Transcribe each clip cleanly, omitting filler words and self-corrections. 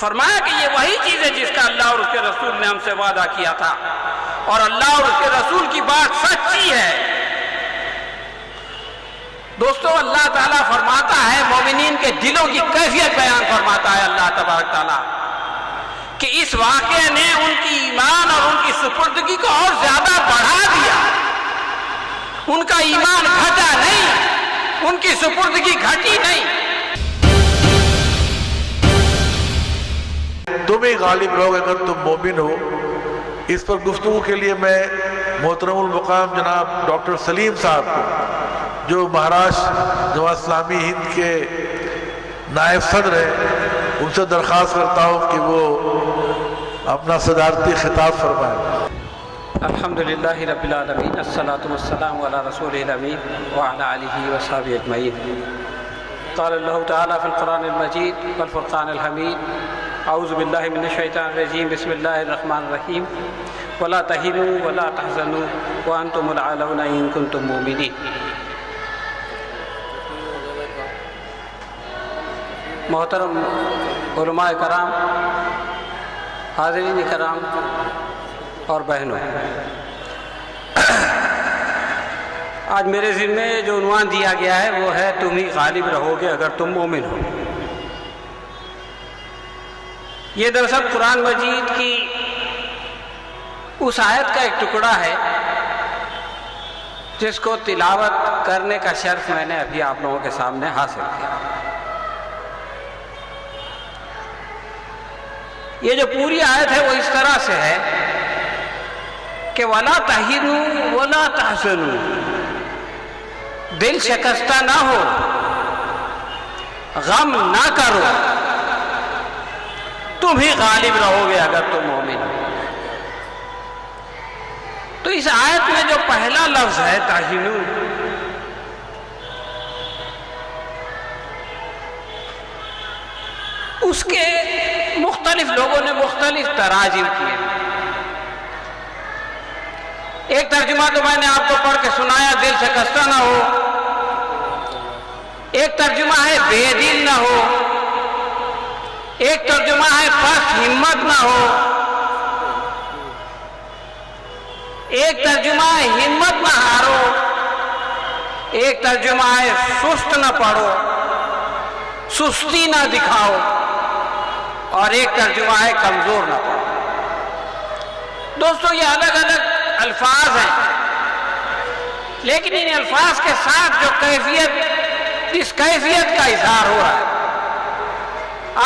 فرمایا کہ یہ وہی چیز ہے جس کا اللہ اور اس کے رسول نے ہم سے وعدہ کیا تھا، اور اللہ اور اس کے رسول کی بات سچی ہے۔ دوستو، اللہ تعالیٰ فرماتا ہے، مومنین کے دلوں کی کیفیت بیان فرماتا ہے اللہ تبارک تعالیٰ کہ اس واقعے نے ان کی ایمان اور ان کی سپردگی کو اور زیادہ بڑھا دیا۔ ان کا ایمان گھٹا نہیں، ان کی سپردگی گھٹی نہیں۔ تم ہی غالب رہو گے اگر تم مومن ہو۔ اس پر گفتگو کے لیے میں محترم المقام جناب ڈاکٹر سلیم صاحب کو، جو مہاراشٹر جماعت اسلامی ہند کے نائب صدر ہیں، ان سے درخواست کرتا ہوں کہ وہ اپنا صدارتی خطاب فرمائیں۔ الحمدللہ رب العالمین، الصلاۃ والسلام علی رسول الامین وعلی آلہ وصحبہ اجمعین۔ قال اللہ تعالیٰ فی القرآن المجید والفرقان الحمید، اعوذ باللہ من الشیطان الرجیم، بسم اللہ الرحمن الرحیم، ولا تہنوا ولا تحزنوا وانتم الاعلون ان کنتم مؤمنین۔ محترم علماء کرام، حاضرین کرام اور بہنوں، آج میرے ذمے جو عنوان دیا گیا ہے وہ ہے تم ہی غالب رہو گے اگر تم مومن ہو۔ یہ دراصل قرآن مجید کی اس آیت کا ایک ٹکڑا ہے جس کو تلاوت کرنے کا شرف میں نے ابھی آپ لوگوں کے سامنے حاصل کیا۔ یہ جو پوری آیت ہے وہ اس طرح سے ہے کہ وَلَا تَهِنُوا وَلَا تَحْزَنُوا، دل شکستہ نہ ہو، غم نہ کرو، تم ہی غالب رہو گے اگر تم مومن ہو۔ تو اس آیت میں جو پہلا لفظ ہے تَحِنُوا، اس کے مختلف لوگوں نے مختلف تراجم کیے۔ ایک ترجمہ تو میں نے آپ کو پڑھ کے سنایا، دل شکستہ نہ ہو۔ ایک ترجمہ ہے بے دل نہ ہو۔ ایک ترجمہ ہے پست ہمت نہ ہو۔ ایک ترجمہ ہے ہمت نہ ہارو۔ ایک ترجمہ ہے سست نہ پڑو، سستی نہ دکھاؤ، اور ایک ترجمہ ہے کمزور نہ پڑو۔ دوستو، یہ الگ الگ الفاظ ہیں، لیکن ان الفاظ کے ساتھ جو کیفیت، اس کیفیت کا اظہار ہو رہا ہے۔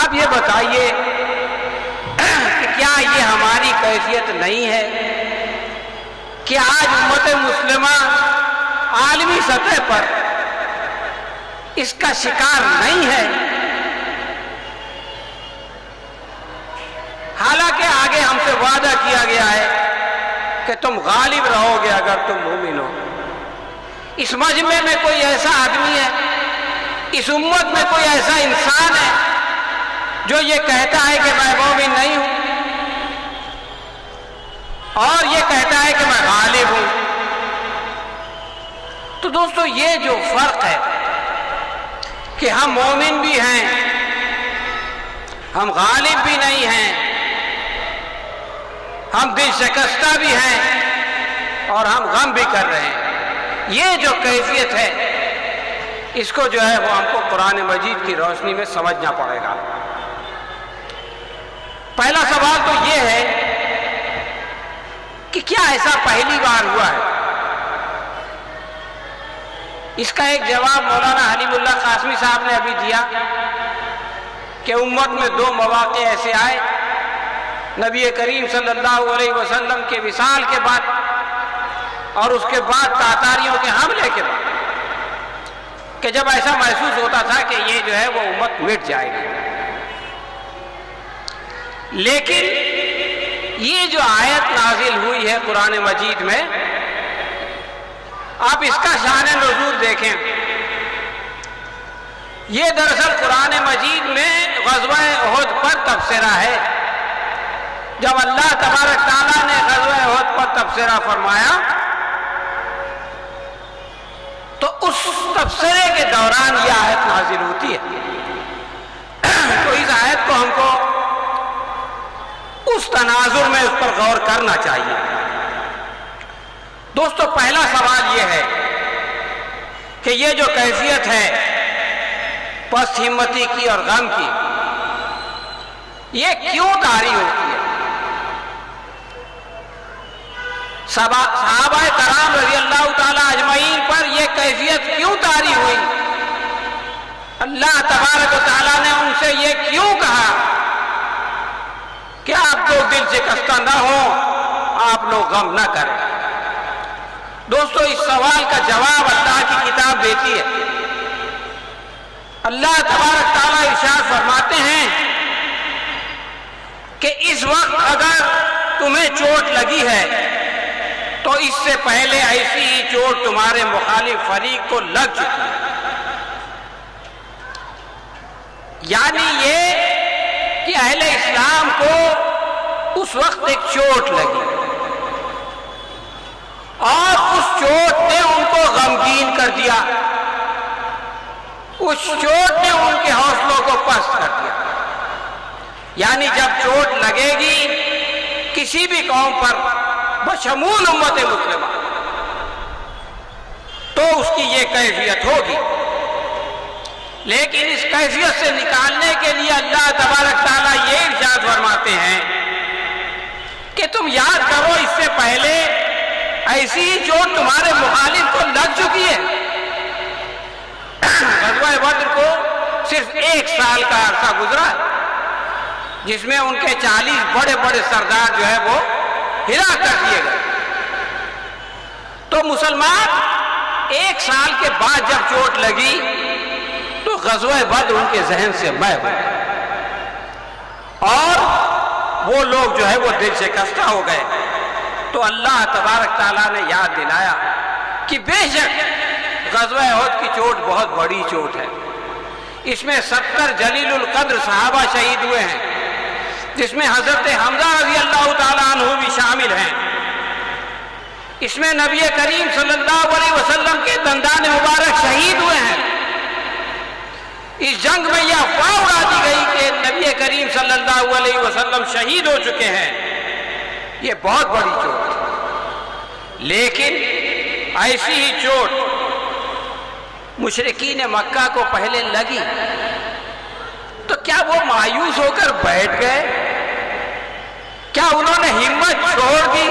آپ یہ بتائیے کہ کیا یہ ہماری کیفیت نہیں ہے کہ آج امت مسلمہ عالمی سطح پر اس کا شکار نہیں ہے؟ حالانکہ آگے ہم سے وعدہ کیا گیا ہے کہ تم غالب رہو گے اگر تم مومن ہو۔ اس مجمع میں کوئی ایسا آدمی ہے، اس امت میں کوئی ایسا انسان ہے جو یہ کہتا ہے کہ میں مومن نہیں ہوں اور یہ کہتا ہے کہ میں غالب ہوں؟ تو دوستو، یہ جو فرق ہے کہ ہم مومن بھی ہیں، ہم غالب بھی نہیں ہیں، ہم دل شکستہ بھی ہیں اور ہم غم بھی کر رہے ہیں، یہ جو کیفیت ہے اس کو جو ہے وہ ہم کو قرآن مجید کی روشنی میں سمجھنا پڑے گا۔ پہلا سوال تو یہ ہے کہ کیا ایسا پہلی بار ہوا ہے؟ اس کا ایک جواب مولانا حلیم اللہ قاسمی صاحب نے ابھی دیا کہ امت میں دو مواقع ایسے آئے، نبی کریم صلی اللہ علیہ وسلم کے وصال کے بعد اور اس کے بعد تاتاریوں کے حملے کے بعد، کہ جب ایسا محسوس ہوتا تھا کہ یہ جو ہے وہ امت مٹ جائے گی۔ لیکن یہ جو آیت نازل ہوئی ہے قرآن مجید میں، آپ اس کا شان نزول دیکھیں۔ یہ دراصل قرآن مجید میں غزوہ احد پر تبصرہ ہے۔ جب اللہ تبارک تعالیٰ نے غزوہ احد پر تبصرہ فرمایا تو اس تبصرے کے دوران یہ آیت نازل ہوتی ہے۔ تو اس آیت کو ہم کو اس تناظر میں اس پر غور کرنا چاہیے۔ دوستو، پہلا سوال یہ ہے کہ یہ جو کیفیت ہے پست ہمتی کی اور غم کی، یہ کیوں طاری ہوتی ہے؟ صحابہ کرام رضی اللہ تعالی اجمعین پر یہ کیفیت کیوں طاری ہوئی؟ اللہ تبارک و تعالیٰ نے ان سے یہ کیوں کہا کہ آپ لوگ دل شکستہ نہ ہو، آپ لوگ غم نہ کریں؟ دوستو، اس سوال کا جواب اللہ کی کتاب دیتی ہے۔ اللہ تبارک تعالیٰ ارشاد فرماتے ہیں کہ اس وقت اگر تمہیں چوٹ لگی ہے تو اس سے پہلے ایسی ہی چوٹ تمہارے مخالف فریق کو لگ چکی ہے۔ یعنی یہ کہ اہل اسلام کو اس وقت ایک چوٹ لگی اور اس چوٹ نے ان کو غمگین کر دیا، اس چوٹ نے ان کے حوصلوں کو پست کر دیا۔ یعنی جب چوٹ لگے گی کسی بھی قوم پر بشمول امت مسلمہ تو اس کی یہ کیفیت ہوگی، لیکن اس کیفیت سے نکالنے کے لیے اللہ تبارک تعالیٰ یہ ارشاد فرماتے ہیں کہ تم یاد کرو اس سے پہلے ایسی ہی چوٹ تمہارے مخالف کو لگ چکی ہے۔ غزوہ بدر کو صرف 1 سال کا عرصہ گزرا جس میں ان کے 40 بڑے بڑے سردار جو ہے وہ ہلاک کر دیے گئے۔ تو مسلمان 1 سال کے بعد جب چوٹ لگی تو غزوہ بدر ان کے ذہن سے محو ہو گئے اور وہ لوگ جو ہے وہ دل شکستہ ہو گئے۔ تو اللہ تبارک تعالیٰ نے یاد دلایا کہ بے شک غزوہ احد کی چوٹ بہت بڑی چوٹ ہے، اس میں 70 جلیل القدر صحابہ شہید ہوئے ہیں، جس میں حضرت حمزہ رضی اللہ تعالیٰ عنہ بھی شامل ہیں۔ اس میں نبی کریم صلی اللہ علیہ وسلم کے دندان مبارک شہید ہوئے ہیں۔ اس جنگ میں یہ افواہ اڑا دی گئی کہ نبی کریم صلی اللہ علیہ وسلم شہید ہو چکے ہیں، یہ بہت بڑی چوٹ ہے۔ لیکن ایسی ہی چوٹ مشرکین مکہ کو پہلے لگی تو کیا وہ مایوس ہو کر بیٹھ گئے؟ کیا انہوں نے ہمت چھوڑ دی؟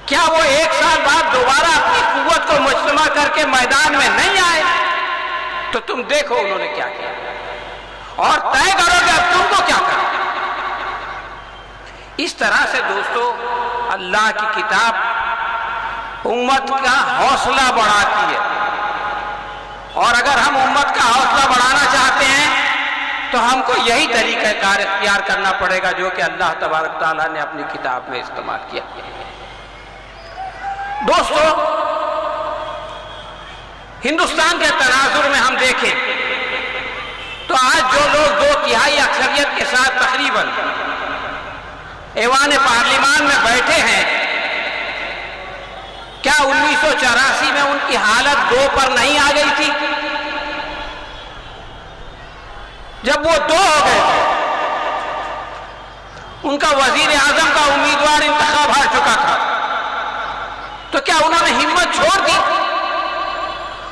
کیا وہ 1 سال بعد دوبارہ اپنی قوت کو مجتمع کر کے میدان میں نہیں آئے؟ تو تم دیکھو انہوں نے کیا کیا اور طے کرو کہ اب تم کو کیا کرنا۔ اس طرح سے دوستو اللہ کی کتاب امت کا حوصلہ بڑھاتی ہے، اور اگر ہم امت کا حوصلہ بڑھانا چاہتے ہیں تو ہم کو یہی طریقہ کار اختیار کرنا پڑے گا جو کہ اللہ تبارک تعالیٰ نے اپنی کتاب میں استعمال کیا۔ دوستو، ہندوستان کے تناظر میں ہم دیکھیں تو آج جو لوگ 2/3 اکثریت کے ساتھ تقریباً ایوان پارلیمان میں بیٹھے ہیں، کیا 1984 میں ان کی حالت 2 پر نہیں آ گئی تھی؟ جب وہ 2 ہو گئے تھے، ان کا وزیر اعظم کا امیدوار انتخاب ہار چکا تھا، تو کیا انہوں نے ہمت چھوڑ دی؟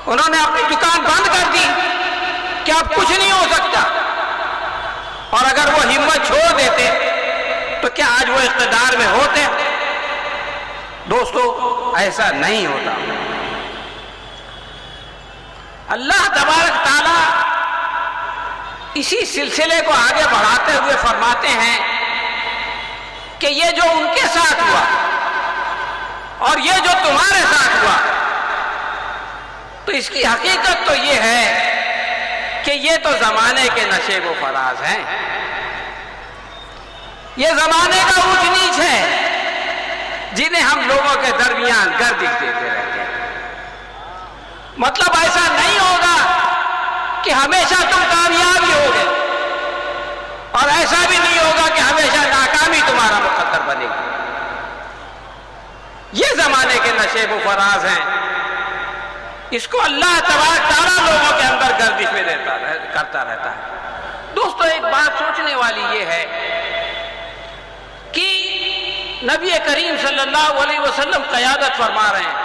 انہوں نے اپنی دکان بند کر دی کہ اب کچھ نہیں ہو سکتا؟ اور اگر وہ ہمت چھوڑ دیتے تو کیا آج وہ اقتدار میں ہوتے؟ دوستو، ایسا نہیں ہوتا۔ اللہ تبارک تعالیٰ اسی سلسلے کو آگے بڑھاتے ہوئے فرماتے ہیں کہ یہ جو ان کے ساتھ ہوا اور یہ جو تمہارے ساتھ ہوا، تو اس کی حقیقت تو یہ ہے کہ یہ تو زمانے کے نشیب و فراز ہیں، یہ زمانے کا اونچ نیچ ہے جنہیں ہم لوگوں کے درمیان گردش دیتے رہتے ہیں۔ مطلب ایسا نہیں ہوگا کہ ہمیشہ تم کامیاب ہی ہوگے، اور ایسا بھی نہیں ہوگا کہ ہمیشہ ناکامی تمہارا مقدر بنے گی۔ یہ زمانے کے نشیب و فراز ہیں، اس کو اللہ تبارک تعالیٰ لوگوں کے اندر گردش میں کرتا رہتا ہے۔ دوستو ایک بات سوچنے والی یہ ہے کہ نبی کریم صلی اللہ علیہ وسلم قیادت فرما رہے ہیں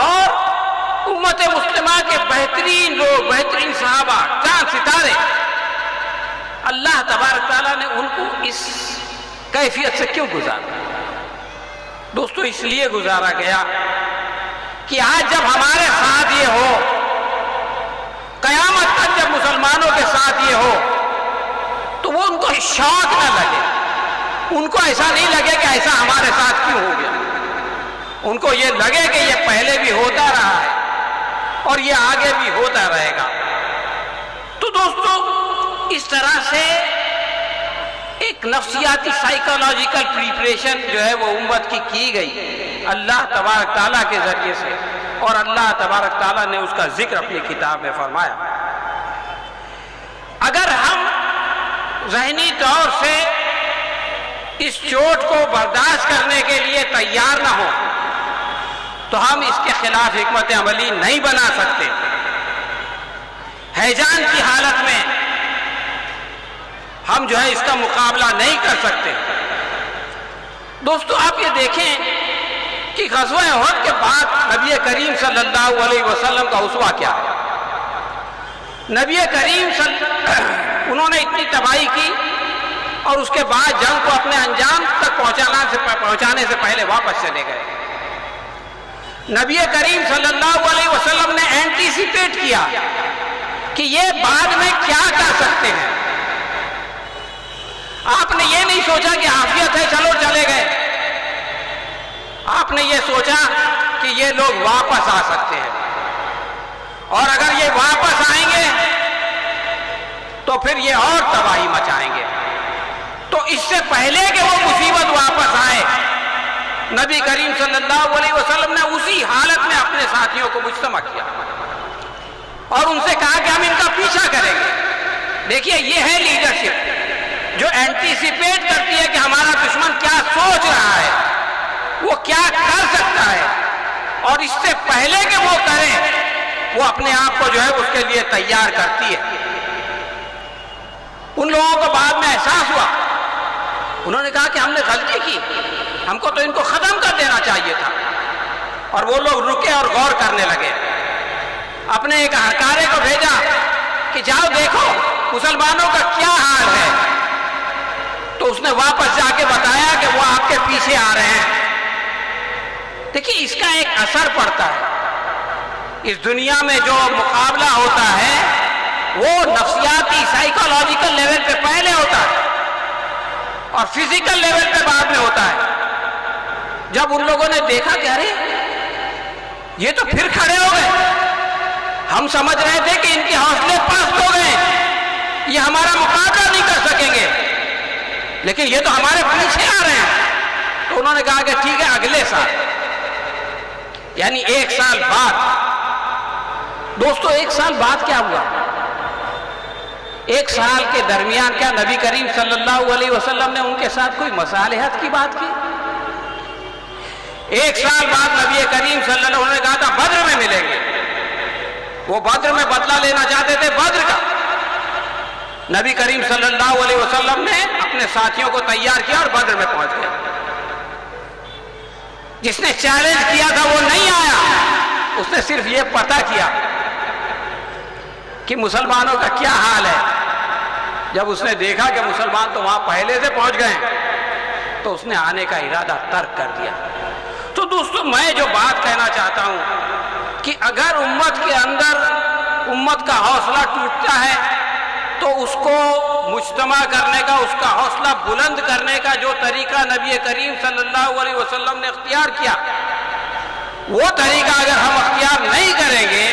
اور امت مسلمہ کے بہترین لوگ، بہترین صحابہ، چاند ستارے، اللہ تبارک تعالیٰ نے ان کو اس کیفیت سے کیوں گزارا؟ دوستو اس لیے گزارا گیا کہ آج جب ہمارے ساتھ یہ ہو، قیامت تک جب مسلمانوں کے ساتھ یہ ہو تو وہ ان کو شوق نہ لگے، ان کو ایسا نہیں لگے کہ ایسا ہمارے ساتھ کیوں ہو گیا، ان کو یہ لگے کہ یہ پہلے بھی ہوتا رہا ہے اور یہ آگے بھی ہوتا رہے گا۔ تو دوستو اس طرح سے ایک نفسیاتی سائیکولوجیکل پریپریشن جو ہے وہ امت کی گئی اللہ تبارک تعالیٰ کے ذریعے سے، اور اللہ تبارک تعالیٰ نے اس کا ذکر اپنی کتاب میں فرمایا۔ اگر ہم ذہنی طور سے اس چوٹ کو برداشت کرنے کے لیے تیار نہ ہوں تو ہم اس کے خلاف حکمت عملی نہیں بنا سکتے۔ ہیجان کی حالت میں ہم جو ہے اس کا مقابلہ نہیں کر سکتے۔ دوستو آپ یہ دیکھیں کہ غزوہ احد کے بعد نبی کریم صلی اللہ علیہ وسلم کا اسوہ کیا ہے؟ نبی کریم انہوں نے اتنی تباہی کی اور اس کے بعد جنگ کو اپنے انجام تک پہنچانے سے پہلے واپس چلے گئے۔ نبی کریم صلی اللہ علیہ وسلم نے اینٹیسپیٹ کیا کہ یہ بعد میں کیا کر سکتے ہیں۔ آپ نے یہ نہیں سوچا کہ عافیت ہے چلو چلے گئے، آپ نے یہ سوچا کہ یہ لوگ واپس آ سکتے ہیں اور اگر یہ واپس آئیں گے تو پھر یہ اور تباہی مچائیں گے۔ تو اس سے پہلے کہ وہ مصیبت واپس آئے، نبی کریم صلی اللہ علیہ وسلم نے اسی حالت میں اپنے ساتھیوں کو مجتمع کیا اور ان سے کہا کہ ہم ان کا پیچھا کریں گے۔ دیکھیے یہ ہے لیڈرشپ جو اینٹیسپیٹ کرتی ہے کہ ہمارا دشمن کیا سوچ رہا ہے، وہ کیا کر سکتا ہے، اور اس سے پہلے کہ وہ کرے وہ اپنے آپ کو جو ہے اس کے لیے تیار کرتی ہے۔ ان لوگوں کو بعد میں احساس ہوا، انہوں نے کہا کہ ہم نے غلطی کی، ہم کو تو ان کو ختم کر دینا چاہیے تھا، اور وہ لوگ رکے اور غور کرنے لگے۔ اپنے ایک اہکارے کو بھیجا کہ جاؤ دیکھو مسلمانوں کا کیا حال ہے، تو اس نے واپس جا کے بتایا کہ وہ آپ کے پیچھے آ رہے ہیں۔ دیکھیے اس کا ایک اثر پڑتا ہے، اس دنیا میں جو مقابلہ ہوتا ہے وہ نفسیاتی سائیکولوجیکل لیول پہ پہلے ہوتا ہے اور فزیکل لیول پہ بعد میں ہوتا ہے۔ جب ان لوگوں نے دیکھا کہ ارے یہ تو پھر کھڑے ہو گئے، ہم سمجھ رہے تھے کہ ان کے حوصلے پست ہو گئے، یہ ہمارا مقابلہ نہیں کر سکیں گے، لیکن یہ تو ہمارے پیچھے آ رہے ہیں۔ تو انہوں نے کہا کہ ٹھیک ہے اگلے سال، یعنی ایک سال بعد۔ دوستو ایک سال بعد کیا ہوا؟ ایک سال کے درمیان کیا نبی کریم صلی اللہ علیہ وسلم نے ان کے ساتھ کوئی مصالحت کی بات کی؟ ایک سال بعد نبی کریم صلی اللہ علیہ وسلم نے کہا تھا بدر میں ملیں گے، وہ بدر میں بدلہ لینا چاہتے تھے بدر کا۔ نبی کریم صلی اللہ علیہ وسلم نے اپنے ساتھیوں کو تیار کیا اور بدر میں پہنچ گئے۔ جس نے چیلنج کیا تھا وہ نہیں آیا، اس نے صرف یہ پتہ کیا کہ مسلمانوں کا کیا حال ہے۔ جب اس نے دیکھا کہ مسلمان تو وہاں پہلے سے پہنچ گئے تو اس نے آنے کا ارادہ ترک کر دیا۔ تو دوستو میں جو بات کہنا چاہتا ہوں کہ اگر امت کے اندر امت کا حوصلہ ٹوٹتا ہے تو اس کو مجتمع کرنے کا، اس کا حوصلہ بلند کرنے کا جو طریقہ نبی کریم صلی اللہ علیہ وسلم نے اختیار کیا، وہ طریقہ اگر ہم اختیار نہیں کریں گے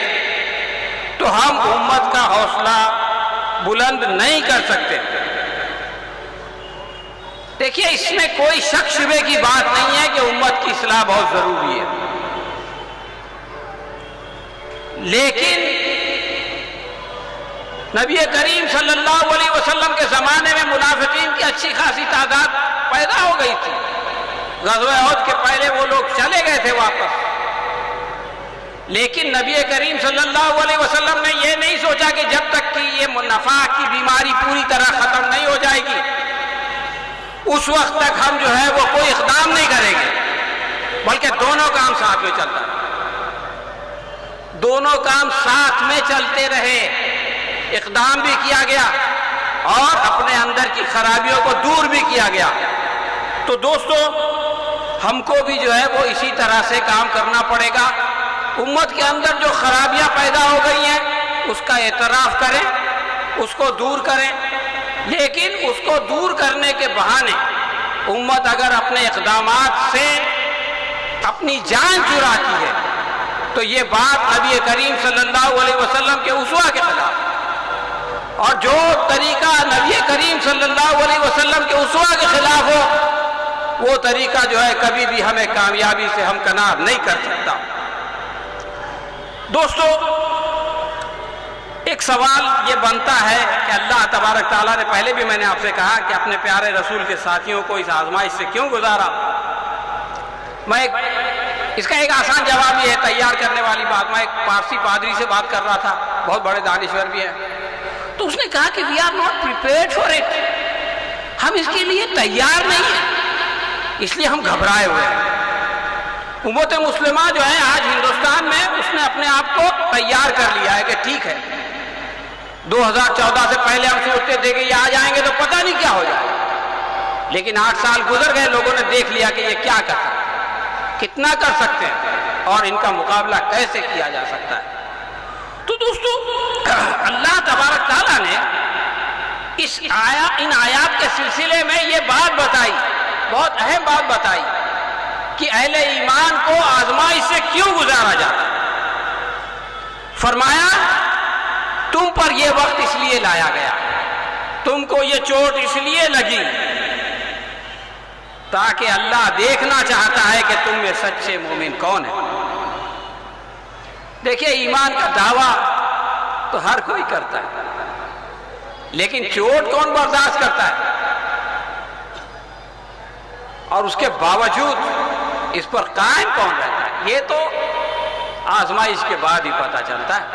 تو ہم امت کا حوصلہ بلند نہیں کر سکتے۔ دیکھیے اس میں کوئی شک شبے کی بات نہیں ہے کہ امت کی اصلاح بہت ضروری ہے، لیکن نبی کریم صلی اللہ علیہ وسلم کے زمانے میں منافقین کی اچھی خاصی تعداد پیدا ہو گئی تھی۔ غزوہ احد کے پہلے وہ لوگ چلے گئے تھے واپس، لیکن نبی کریم صلی اللہ علیہ وسلم نے یہ نہیں سوچا کہ جب تک کہ یہ نفاق کی بیماری پوری طرح ختم نہیں ہو جائے گی اس وقت تک ہم جو ہے وہ کوئی اقدام نہیں کریں گے، بلکہ دونوں کام ساتھ میں چلتا رہے، دونوں کام ساتھ میں چلتے رہے، اقدام بھی کیا گیا اور اپنے اندر کی خرابیوں کو دور بھی کیا گیا۔ تو دوستو ہم کو بھی جو ہے وہ اسی طرح سے کام کرنا پڑے گا، امت کے اندر جو خرابیاں پیدا ہو گئی ہیں اس کا اعتراف کریں، اس کو دور کریں، لیکن اس کو دور کرنے کے بہانے امت اگر اپنے اقدامات سے اپنی جان چراتی ہے تو یہ بات نبی کریم صلی اللہ علیہ وسلم کے اسوہ کے خلاف، اور جو طریقہ نبی کریم صلی اللہ علیہ وسلم کے اسوہ کے خلاف ہو وہ طریقہ جو ہے کبھی بھی ہمیں کامیابی سے ہمکنار نہیں کر سکتا۔ دوستو ایک سوال یہ بنتا ہے کہ اللہ تبارک تعالیٰ نے، پہلے بھی میں نے آپ سے کہا کہ اپنے پیارے رسول کے ساتھیوں کو اس آزمائش سے کیوں گزارا؟ میں اس کا ایک آسان جواب یہ ہے، تیار کرنے والی بات۔ میں ایک پارسی پادری سے بات کر رہا تھا، بہت بڑے دانشور بھی ہیں، تو اس نے کہا کہ we are not prepared for it, ہم اس کے لیے تیار نہیں ہیں، اس لیے ہم گھبرائے ہوئے ہیں۔ امت مسلمہ جو ہے آج ہندوستان میں اس نے اپنے آپ کو تیار کر لیا ہے کہ ٹھیک ہے 2014 سے پہلے ہم سوچتے تھے کہ یہ آ جائیں گے تو پتہ نہیں کیا ہو جائے، لیکن 8 سال گزر گئے، لوگوں نے دیکھ لیا کہ یہ کیا کر سکتے ہیں، کتنا کر سکتے ہیں اور ان کا مقابلہ کیسے کیا جا سکتا ہے۔ تو دوستو اللہ تبارک تعالیٰ نے ان آیات کے سلسلے میں یہ بات بتائی، بہت اہم بات بتائی کہ اہل ایمان کو آزمائش سے کیوں گزارا جاتا ہے۔ فرمایا تم پر یہ وقت اس لیے لایا گیا، تم کو یہ چوٹ اس لیے لگی تاکہ اللہ دیکھنا چاہتا ہے کہ تم میں سچے مومن کون ہیں۔ دیکھیے ایمان کا دعویٰ تو ہر کوئی کرتا ہے، لیکن چوٹ کون برداشت کرتا ہے؟ اور اس کے باوجود اس پر قائم کون رہتا ہے؟ یہ تو آزمائش کے بعد ہی پتہ چلتا ہے۔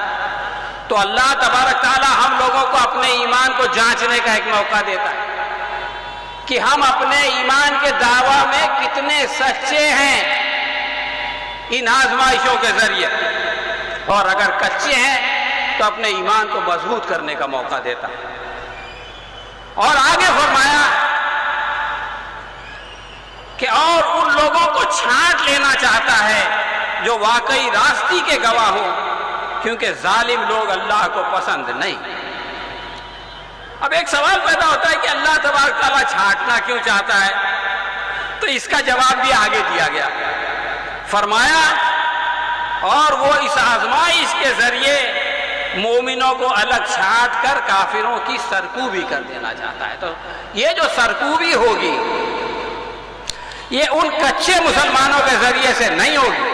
تو اللہ تبارک تعالیٰ ہم لوگوں کو اپنے ایمان کو جانچنے کا ایک موقع دیتا ہے کہ ہم اپنے ایمان کے دعویٰ میں کتنے سچے ہیں ان آزمائشوں کے ذریعے، اور اگر کچے ہیں تو اپنے ایمان کو مضبوط کرنے کا موقع دیتا ہے۔ اور آگے فرمایا کہ اور ان لوگوں کو چھانٹ لینا چاہتا ہے جو واقعی راستی کے گواہ ہوں، کیونکہ ظالم لوگ اللہ کو پسند نہیں۔ اب ایک سوال پیدا ہوتا ہے کہ اللہ تبارک تعالیٰ چھانٹنا کیوں چاہتا ہے؟ تو اس کا جواب بھی آگے دیا گیا، فرمایا اور وہ اس آزمائش کے ذریعے مومنوں کو الگ چھانٹ کر کافروں کی سرکوبی کر دینا چاہتا ہے۔ تو یہ جو سرکوبی ہوگی یہ ان کچے مسلمانوں کے ذریعے سے نہیں ہوگی،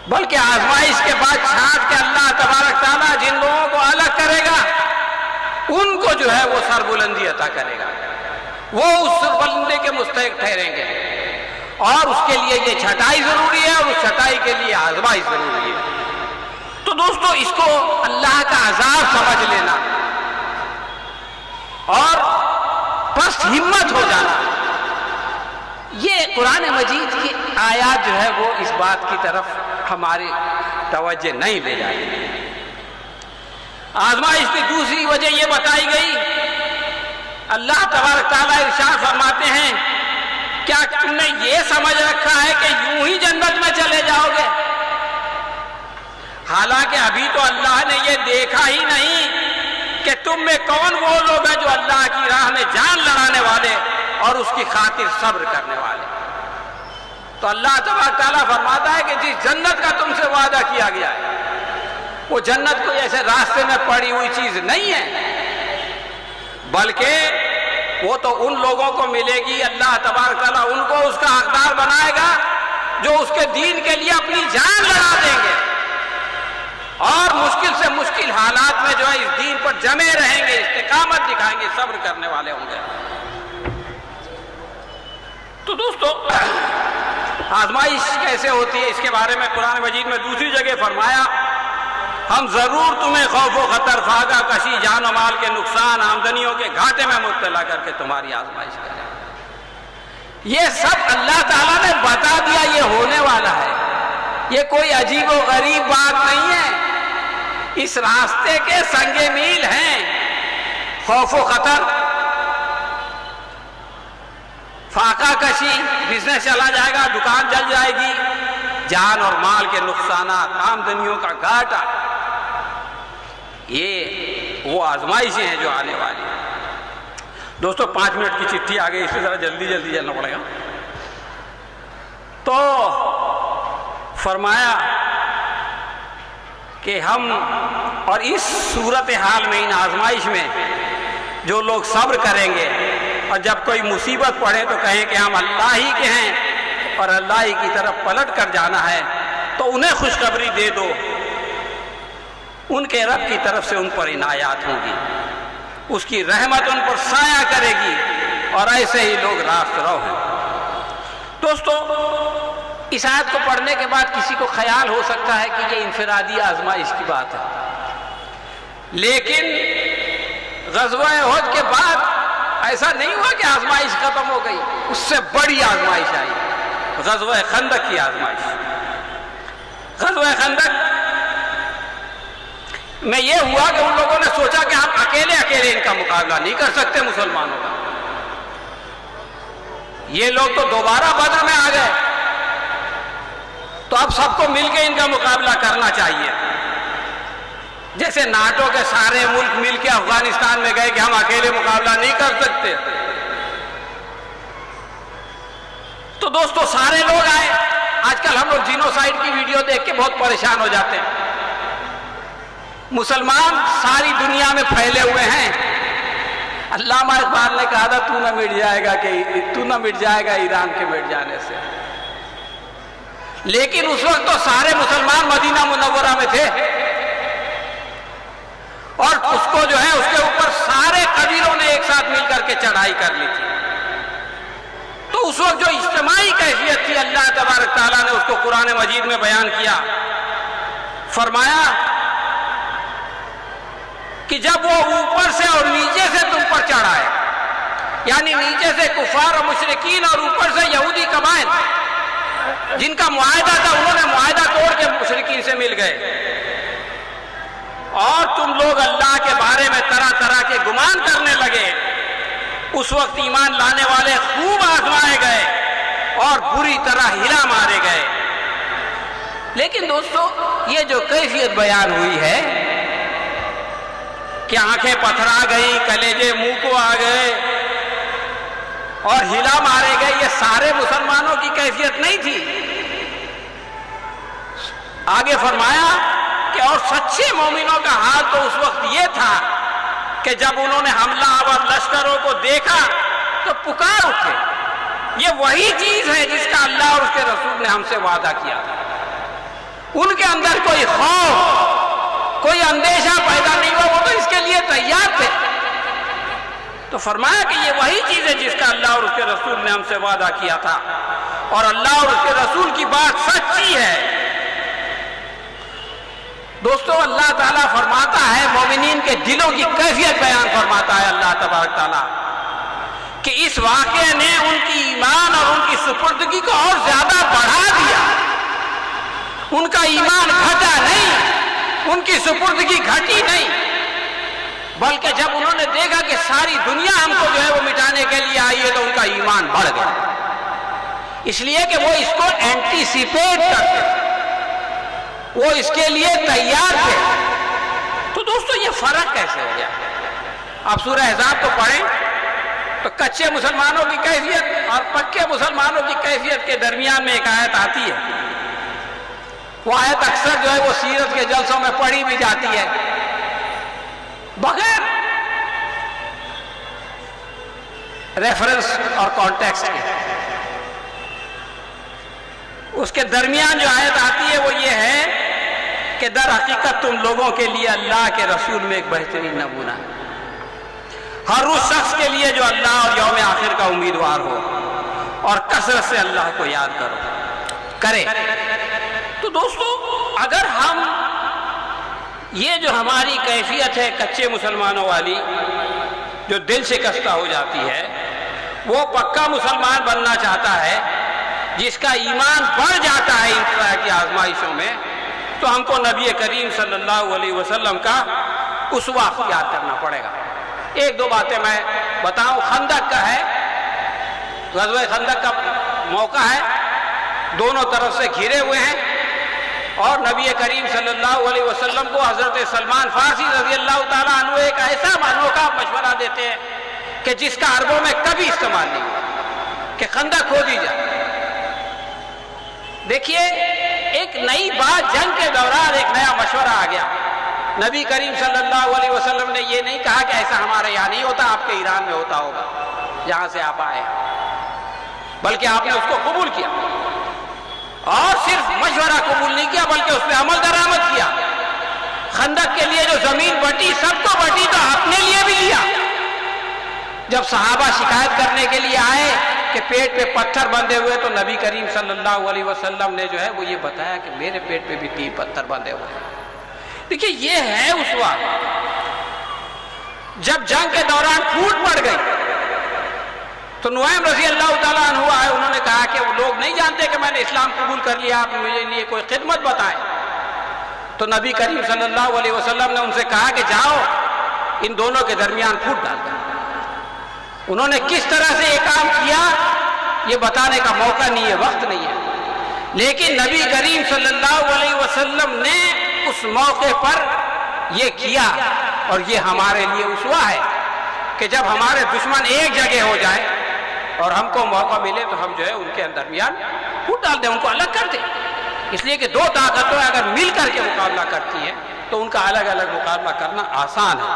بلکہ آزمائش کے بعد چھانٹ کے اللہ تبارک تعالیٰ جن لوگوں کو الگ کرے گا ان کو جو ہے وہ سربلندی عطا کرے گا، وہ اس سربلندی کے مستحق ٹھہریں گے، اور اس کے لیے یہ چھٹائی ضروری ہے اور اس چھٹائی کے لیے آزمائش ضروری ہے۔ تو دوستو اس کو اللہ کا عذاب سمجھ لینا اور پست ہمت ہو جانا، یہ قرآن مجید کی آیات جو ہے وہ اس بات کی طرف ہماری توجہ نہیں لے جاتی۔ آزمائش کی دوسری وجہ یہ بتائی گئی، اللہ تبارک تعالیٰ ارشاد فرماتے ہیں کیا تم نے یہ سمجھ رکھا ہے کہ یوں ہی جنت میں چلے جاؤ گے؟ حالانکہ ابھی تو اللہ نے یہ دیکھا ہی نہیں کہ تم میں کون وہ لوگ ہیں جو اللہ کی راہ میں جان لڑانے والے اور اس کی خاطر صبر کرنے والے۔ تو اللہ تبارک تعالیٰ فرماتا ہے کہ جس جنت کا تم سے وعدہ کیا گیا ہے وہ جنت کو ایسے راستے میں پڑی ہوئی چیز نہیں ہے، بلکہ وہ تو ان لوگوں کو ملے گی، اللہ تبارک تعالیٰ ان کو اس کا حقدار بنائے گا جو اس کے دین کے لیے اپنی جان لڑا دیں گے اور مشکل سے مشکل حالات میں جو ہے اس دین پر جمے رہیں گے، استقامت دکھائیں گے، صبر کرنے والے ہوں گے۔ تو دوستو آزمائش کیسے ہوتی ہے اس کے بارے میں قرآن مجید میں دوسری جگہ فرمایا ہم ضرور تمہیں خوف و خطر، فاقہ کشی، جان و مال کے نقصان، آمدنیوں کے گھاٹے میں مبتلا کر کے تمہاری آزمائش کریں۔ یہ سب اللہ تعالیٰ نے بتا دیا یہ ہونے والا ہے، یہ کوئی عجیب و غریب بات نہیں ہے، اس راستے کے سنگ میل ہیں۔ خوف و خطر، فاقہ کشی، بزنس چلا جائے گا، دکان جل جائے گی، جان اور مال کے نقصانات، آمدنیوں کا گھاٹا، یہ وہ آزمائشیں ہیں جو آنے والی ہیں۔ دوستو 5 منٹ کی چٹھی آ گئی، اس میں ذرا جلدی چلنا پڑے گا۔ تو فرمایا کہ ہم اور اس صورتحال میں، ان آزمائش میں جو لوگ صبر کریں گے اور جب کوئی مصیبت پڑے تو کہیں کہ ہم اللہ ہی کے ہیں اور اللہ ہی کی طرف پلٹ کر جانا ہے، تو انہیں خوشخبری دے دو، ان کے رب کی طرف سے ان پر عنایات ہوں گی، اس کی رحمت ان پر سایہ کرے گی، اور ایسے ہی لوگ راست رو ہیں۔ دوستو اس آیت کو پڑھنے کے بعد کسی کو خیال ہو سکتا ہے کہ یہ انفرادی آزمائش کی بات ہے، لیکن غزوہ احد کے بعد ایسا نہیں ہوا کہ آزمائش ختم ہو گئی، اس سے بڑی آزمائش آئی، غزوہ خندق کی آزمائش۔ غزوہ خندق میں یہ ہوا کہ ان لوگوں نے سوچا کہ ہم اکیلے ان کا مقابلہ نہیں کر سکتے مسلمانوں کا، یہ لوگ تو دوبارہ بدر میں آ گئے، تو اب سب کو مل کے ان کا مقابلہ کرنا چاہیے۔ جیسے ناٹو کے سارے ملک مل کے افغانستان میں گئے کہ ہم اکیلے مقابلہ نہیں کر سکتے، تو دوستو سارے لوگ آئے۔ آج کل ہم لوگ جینوسائیڈ کی ویڈیو دیکھ کے بہت پریشان ہو جاتے ہیں۔ مسلمان ساری دنیا میں پھیلے ہوئے ہیں، علامہ اقبال نے کہا تھا تو نہ مٹ جائے گا ایران کے مٹ جانے سے، لیکن اس وقت تو سارے مسلمان مدینہ منورہ میں تھے، اور اس کو جو ہے اس کے اوپر سارے قبیلوں نے ایک ساتھ مل کر کے چڑھائی کر لی تھی۔ تو اس وقت جو اجتماعی کیفیت تھی اللہ تبارک تعالیٰ نے اس کو قرآن مجید میں بیان کیا، فرمایا کہ جب وہ اوپر سے اور نیچے سے تم پر چڑھائے، یعنی نیچے سے کفار اور مشرکین اور اوپر سے یہودی قبائل جن کا معاہدہ تھا انہوں نے معاہدہ توڑ کے مشرکین سے مل گئے، اور تم لوگ اللہ کے بارے میں طرح طرح کے گمان کرنے لگے، اس وقت ایمان لانے والے خوب آزمائے گئے اور بری طرح ہلا مارے گئے۔ لیکن دوستو یہ جو کیفیت بیان ہوئی ہے کہ آنکھیں پتھرا گئی، کلیجے منہ کو آ گئے اور ہلا مارے گئے، یہ سارے مسلمانوں کی کیفیت نہیں تھی۔ آگے فرمایا کہ اور سچے مومنوں کا حال تو اس وقت یہ تھا کہ جب انہوں نے حملہ آور لشکروں کو دیکھا تو پکار اٹھے، یہ وہی چیز ہے جس کا اللہ اور اس کے رسول نے ہم سے وعدہ کیا تھا۔ ان کے اندر کوئی خوف، کوئی اندیشہ پیدا نہیں ہوا، وہ تو اس کے لیے تیار تھے۔ تو فرمایا کہ یہ وہی چیز ہے جس کا اللہ اور اس کے رسول نے ہم سے وعدہ کیا تھا، اور اللہ اور اس کے رسول کی بات سچی ہے۔ دوستو اللہ تعالیٰ فرماتا ہے، مومنین کے دلوں کی کیفیت بیان فرماتا ہے اللہ تبارک تعالیٰ کہ اس واقعے نے ان کی ایمان اور ان کی سپردگی کو اور زیادہ بڑھا دیا، ان کا ایمان گھٹا نہیں، ان کی سپردگی گھٹی نہیں، بلکہ جب انہوں نے دیکھا کہ ساری دنیا ہم کو جو ہے وہ مٹانے کے لیے آئی ہے تو ان کا ایمان بڑھ گیا، اس لیے کہ وہ اس کو اینٹیسپیٹ کرتے تھے، وہ اس کے لیے تیار تھے۔ تو دوستو یہ فرق کیسے ہو گیا؟ آپ سورہ احزاب تو پڑھیں تو کچے مسلمانوں کی کیفیت اور پکے مسلمانوں کی کیفیت کے درمیان میں ایک آیت آتی ہے، وہ آیت اکثر جو ہے وہ سیرت کے جلسوں میں پڑھی بھی جاتی ہے بغیر ریفرنس اور کانٹیکسٹ کے۔ اس کے درمیان جو آیت آتی ہے وہ یہ ہے کہ در حقیقت تم لوگوں کے لیے اللہ کے رسول میں ایک بہترین نمونہ ہے، ہر اس شخص کے لیے جو اللہ اور یوم آخر کا امیدوار ہو، اور کثرت سے اللہ کو یاد کرو۔ کرے۔ تو دوستو اگر ہم یہ جو ہماری کیفیت ہے کچے مسلمانوں والی جو دل سے شکستہ ہو جاتی ہے، وہ پکا مسلمان بننا چاہتا ہے جس کا ایمان بڑھ جاتا ہے ان طرح کی آزمائشوں میں، تو ہم کو نبی کریم صلی اللہ علیہ وسلم کا اسوہ اختیار کرنا پڑے گا۔ ایک دو باتیں میں بتاؤں۔ خندق کا ہے، غزوہ خندق کا موقع ہے، دونوں طرف سے گھرے ہوئے ہیں، اور نبی کریم صلی اللہ علیہ وسلم کو حضرت سلمان فارسی رضی اللہ تعالیٰ عنہ ایک ایسا انوکھا مشورہ دیتے ہیں کہ جس کا عربوں میں کبھی استعمال نہیں ہوا، کہ خندق کھودی جائے۔ دیکھیے ایک نئی بات، جنگ کے دوران ایک نیا مشورہ آ گیا۔ نبی کریم صلی اللہ علیہ وسلم نے یہ نہیں کہا کہ ایسا ہمارے یہاں نہیں ہوتا، آپ کے ایران میں ہوتا ہوگا جہاں سے آپ آئے، بلکہ آپ نے اس کو قبول کیا، اور صرف مشورہ قبول نہیں کیا بلکہ اس پہ عمل درآمد کیا۔ خندق کے لیے جو زمین بٹی سب کو بٹی، تو اپنے لیے بھی لیا۔ جب صحابہ شکایت کرنے کے لیے آئے کہ پیٹ پہ پتھر بندھے ہوئے، تو نبی کریم صلی اللہ علیہ وسلم نے جو ہے وہ یہ بتایا کہ میرے پیٹ پہ بھی 3 پتھر بندھے ہوئے ہیں۔ دیکھیے یہ ہے اسوہ۔ جب جنگ کے دوران پھوٹ پڑ گئی تو نعیم رضی اللہ تعالیٰ عنہ آئے، انہوں نے کہا کہ وہ لوگ نہیں جانتے کہ میں نے اسلام قبول کر لیا، آپ مجھے لیے کوئی خدمت بتائیں۔ تو نبی کریم صلی اللہ علیہ وسلم نے ان سے کہا کہ جاؤ ان دونوں کے درمیان پھوٹ ڈال دیں۔ انہوں نے کس طرح سے یہ کام کیا یہ بتانے کا موقع نہیں ہے، وقت نہیں ہے، لیکن نبی کریم صلی اللہ علیہ وسلم نے اس موقع پر یہ کیا، اور یہ ہمارے لیے اسوہ ہے کہ جب ہمارے دشمن ایک جگہ ہو جائے اور ہم کو موقع ملے تو ہم جو ہے ان کے درمیان پھوٹ ڈال دیں، ان کو الگ کر دیں۔ اس لیے کہ 2 طاقتیں اگر مل کر کے مقابلہ کرتی ہیں تو ان کا الگ الگ مقابلہ کرنا آسان ہے۔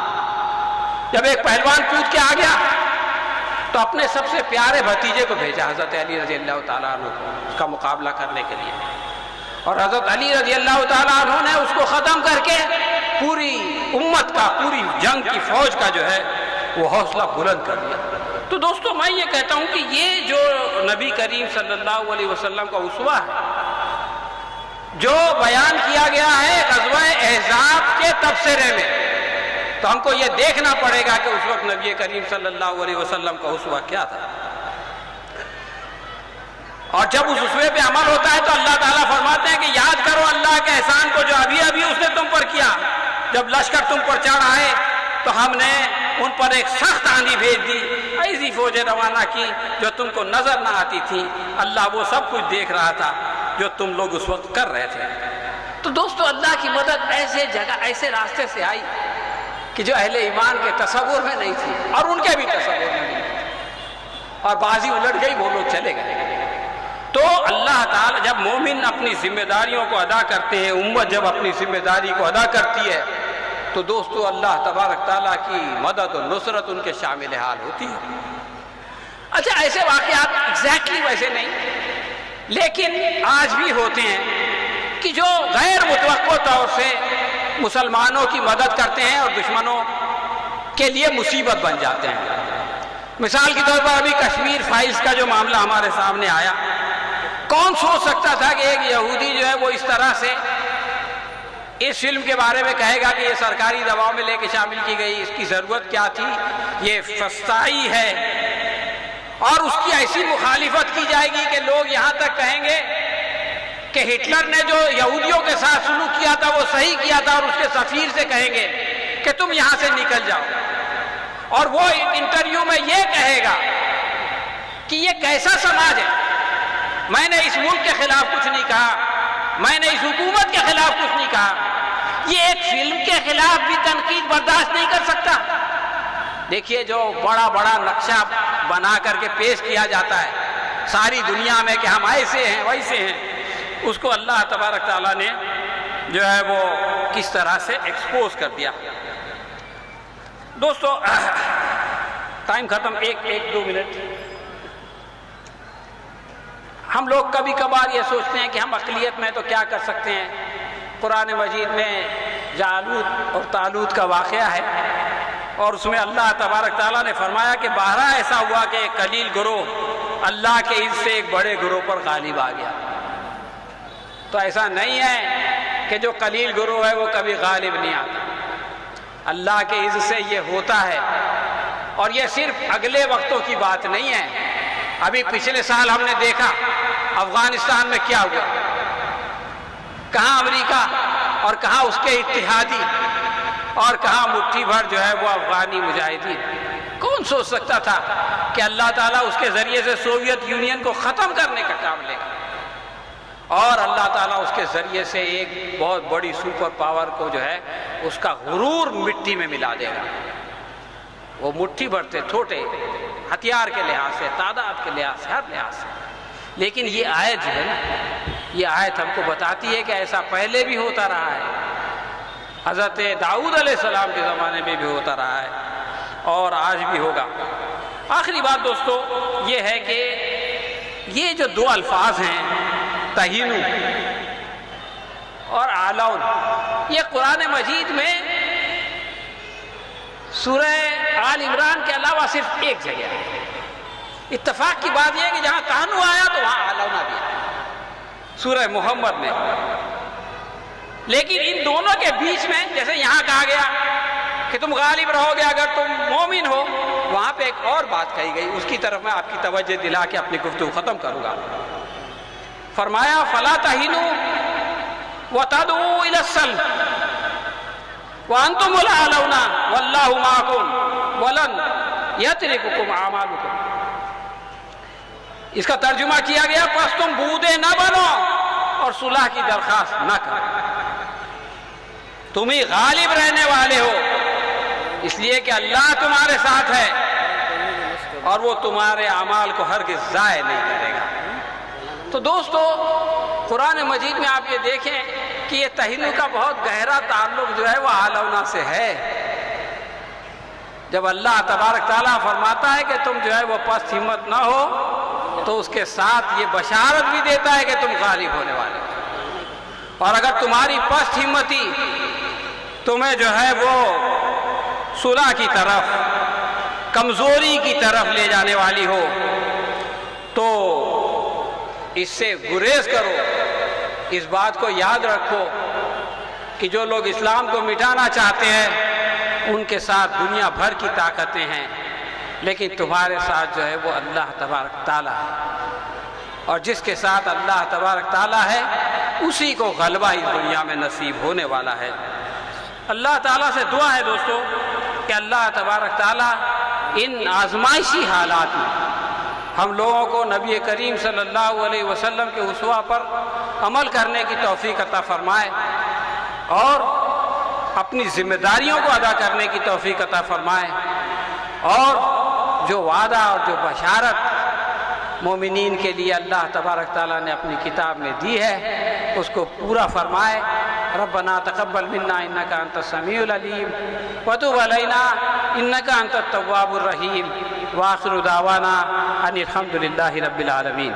جب ایک پہلوان کود کے آ گیا تو اپنے سب سے پیارے بھتیجے کو بھیجا، حضرت علی رضی اللہ تعالیٰ عنہ کو، اس کا مقابلہ کرنے کے لیے، اور حضرت علی رضی اللہ تعالیٰ عنہ نے اس کو ختم کر کے پوری امت کا، پوری جنگ کی فوج کا جو ہے وہ حوصلہ بلند کر دیا۔ تو دوستو میں یہ کہتا ہوں کہ یہ جو نبی کریم صلی اللہ علیہ وسلم کا اسوہ ہے، جو بیان کیا گیا ہے غزوہ احزاب کے تبصرے میں، تو ہم کو یہ دیکھنا پڑے گا کہ اس وقت نبی کریم صلی اللہ علیہ وسلم کا اسوہ کیا تھا، اور جب اس اسوے پہ عمل ہوتا ہے تو اللہ تعالیٰ فرماتے ہیں کہ یاد کرو اللہ کے احسان کو جو ابھی ابھی اس نے تم پر کیا۔ جب لشکر تم پر چڑھ آئے تو ہم نے ان پر ایک سخت آندھی بھیج دی، ایسی فوجیں روانہ کی جو تم کو نظر نہ آتی تھی، اللہ وہ سب کچھ دیکھ رہا تھا جو تم لوگ اس وقت کر رہے تھے۔ تو دوستو اللہ کی مدد ایسے جگہ، ایسے راستے سے آئی کہ جو اہل ایمان کے تصور میں نہیں تھی، اور ان کے بھی تصور میں نہیں تھی، اور بازی الٹ گئی، وہ لوگ چلے گئے۔ تو اللہ تعالیٰ جب مومن اپنی ذمہ داریوں کو ادا کرتے ہیں، امت جب اپنی ذمہ داری کو ادا کرتی ہے، تو دوستو اللہ تبارک تعالیٰ کی مدد اور نصرت ان کے شامل حال ہوتی ہے۔ اچھا ایسے واقعات ایگزیکٹلی ویسے نہیں، لیکن آج بھی ہوتے ہیں کہ جو غیر متوقع طور سے مسلمانوں کی مدد کرتے ہیں اور دشمنوں کے لیے مصیبت بن جاتے ہیں۔ مثال کے طور پر ابھی کشمیر فائلز کا جو معاملہ ہمارے سامنے آیا، کون سوچ سکتا تھا کہ ایک یہودی جو ہے وہ اس طرح سے اس فلم کے بارے میں کہے گا کہ یہ سرکاری دباؤ میں لے کے شامل کی گئی، اس کی ضرورت کیا تھی، یہ فسطائی ہے، اور اس کی ایسی مخالفت کی جائے گی کہ لوگ یہاں تک کہیں گے کہ ہٹلر نے جو یہودیوں کے ساتھ سلوک کیا تھا وہ صحیح کیا تھا، اور اس کے سفیر سے کہیں گے کہ تم یہاں سے نکل جاؤ، اور وہ انٹرویو میں یہ کہے گا کہ یہ کیسا سماج ہے، میں نے اس ملک کے خلاف کچھ نہیں کہا، میں نے اس حکومت کے خلاف کچھ نہیں کہا۔ یہ ایک فلم کے خلاف بھی تنقید برداشت نہیں کر سکتا۔ دیکھیے جو بڑا بڑا نقشہ بنا کر کے پیش کیا جاتا ہے ساری دنیا میں کہ ہم ایسے ہیں ویسے ہیں، اس کو اللہ تبارک تعالیٰ نے جو ہے وہ کس طرح سے ایکسپوز کر دیا۔ دوستو ٹائم ختم، ایک دو منٹ۔ ہم لوگ کبھی کبھار یہ سوچتے ہیں کہ ہم اقلیت میں تو کیا کر سکتے ہیں۔ قرآن مجید میں جالوت اور طالوت کا واقعہ ہے، اور اس میں اللہ تبارک تعالیٰ نے فرمایا کہ بہرحال ایسا ہوا کہ ایک قلیل گروہ اللہ کے عز سے ایک بڑے گروہ پر غالب آ گیا۔ تو ایسا نہیں ہے کہ جو قلیل گروہ ہے وہ کبھی غالب نہیں آتا، اللہ کے عز سے یہ ہوتا ہے۔ اور یہ صرف اگلے وقتوں کی بات نہیں ہے، ابھی پچھلے سال ہم نے دیکھا افغانستان میں کیا ہوا، کہاں امریکہ اور کہاں اس کے اتحادی اور کہاں مٹھی بھر جو ہے وہ افغانی مجاہدین۔ کون سوچ سکتا تھا کہ اللہ تعالیٰ اس کے ذریعے سے سوویت یونین کو ختم کرنے کا کام لے گا، اور اللہ تعالیٰ اس کے ذریعے سے ایک بہت بڑی سپر پاور کو جو ہے اس کا غرور مٹی میں ملا دے گا۔ وہ مٹھی بھر تھے چھوٹے ہتھیار کے لحاظ سے، تعداد کے لحاظ سے، ہر لحاظ سے، لیکن یہ آیت جو ہے نا، یہ آیت ہم کو بتاتی ہے کہ ایسا پہلے بھی ہوتا رہا ہے، حضرت داؤد علیہ السلام کے زمانے میں بھی ہوتا رہا ہے اور آج بھی ہوگا۔ آخری بات دوستو یہ ہے کہ یہ جو دو الفاظ ہیں تہینو اور آلون، یہ قرآن مجید میں سورہ آل عمران کے علاوہ صرف ایک جگہ ہے۔ اتفاق کی بات یہ ہے کہ جہاں تہنو آیا تو وہاں آلونا بھی آیا سورہ محمد میں، لیکن ان دونوں کے بیچ میں جیسے یہاں کہا گیا کہ تم غالب رہو گے اگر تم مومن ہو، وہاں پہ ایک اور بات کہی گئی، اس کی طرف میں آپ کی توجہ دلا کے اپنی گفتگو ختم کروں گا۔ فرمایا فلا تہینوا وتدعوا الی السلم وانتم الاعلون واللہ معکم ولن یترککم اعمالکم۔ اس کا ترجمہ کیا گیا پس تم بودے نہ بنو اور صلح کی درخواست نہ کرو، تم ہی غالب رہنے والے ہو، اس لیے کہ اللہ تمہارے ساتھ ہے اور وہ تمہارے اعمال کو ہرگز ضائع نہیں کرے گا۔ تو دوستو قرآن مجید میں آپ یہ دیکھیں کہ یہ تہینو کا بہت گہرا تعلق جو ہے وہ آلونا سے ہے۔ جب اللہ تبارک تعالیٰ فرماتا ہے کہ تم جو ہے وہ پست ہمت نہ ہو، تو اس کے ساتھ یہ بشارت بھی دیتا ہے کہ تم غالب ہونے والے ہو، اور اگر تمہاری پست ہمتی تمہیں جو ہے وہ صلح کی طرف، کمزوری کی طرف لے جانے والی ہو تو اس سے گریز کرو۔ اس بات کو یاد رکھو کہ جو لوگ اسلام کو مٹانا چاہتے ہیں ان کے ساتھ دنیا بھر کی طاقتیں ہیں، لیکن تمہارے ساتھ جو ہے وہ اللہ تبارک تعالیٰ ہے، اور جس کے ساتھ اللہ تبارک تعالیٰ ہے اسی کو غلبہ اس دنیا میں نصیب ہونے والا ہے۔ اللہ تعالیٰ سے دعا ہے دوستو کہ اللہ تبارک تعالیٰ ان آزمائشی حالات میں ہم لوگوں کو نبی کریم صلی اللہ علیہ وسلم کے اسوہ پر عمل کرنے کی توفیق عطا فرمائے اور اپنی ذمہ داریوں کو ادا کرنے کی توفیق عطا فرمائے، اور جو وعدہ اور جو بشارت مومنین کے لیے اللہ تبارک تعالیٰ نے اپنی کتاب میں دی ہے اس کو پورا فرمائے۔ ربنا تقبل منا انك انت السميع العليم وتب علينا انك انت التواب الرحيم واخر دعوانا ان الحمد لله رب العالمين۔